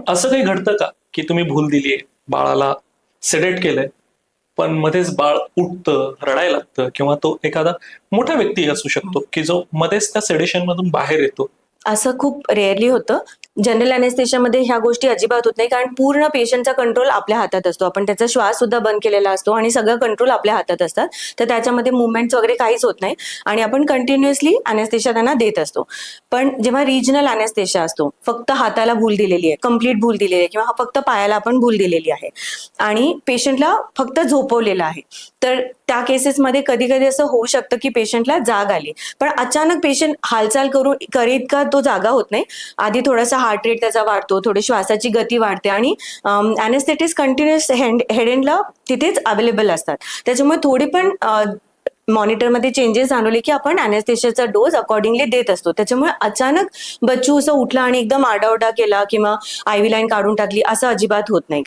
असं काही घडतं का की तुम्ही भूल दिलीये, बाळाला सेडेट केलंय, पण मध्येच बाळ उठतं, रडायला लागतं किंवा तो एखादा मोठा व्यक्ती असू शकतो की जो मध्येच त्या सेडेशन मधून बाहेर येतो? असं खूप रेअरली होतं. जनरल अनेस्थेशियामध्ये ह्या गोष्टी अजिबात होत नाही, कारण पूर्ण पेशंटचा कंट्रोल आपल्या हातात असतो. आपण त्याचा श्वास सुद्धा बंद केलेला असतो आणि सगळं कंट्रोल आपल्या हातात असतात. तर त्याच्यामध्ये मूव्हमेंट्स वगैरे काहीच होत नाही आणि आपण कंटिन्युअसली अनेस्थेशिया त्यांना देत असतो. पण जेव्हा रिजनल अनेस्थेशिया असतो, फक्त हाताला भूल दिलेली आहे, कंप्लीट भूल दिलेली आहे किंवा फक्त पायाला आपण भूल दिलेली आहे आणि पेशंटला फक्त झोपवलेलं आहे. तर त्या केसेसमध्ये कधी-कधी असं होऊ शकतं की पेशंटला जाग आली. पण अचानक पेशंट हालचाल करीत का तो जागा होत नाही. आधी थोडासा हार्ट रेट त्याचा वाढतो, थोडी श्वासाची गती वाढते आणि अनेस्थेटिस्ट कंटिन्युअस हेड एंडला तिथेच अवेलेबल असतात. त्याच्यामुळे थोडी पण मॉनिटरमध्ये चेंजेस जाणवले की आपण अनेस्थेशियाचा डोस अकॉर्डिंगली देत असतो. त्याच्यामुळे अचानक बच्चू असं उठला आणि एकदम आरडाओरडा केला किंवा आयव्ही लाईन काढून टाकली असं अजिबात होत नाही.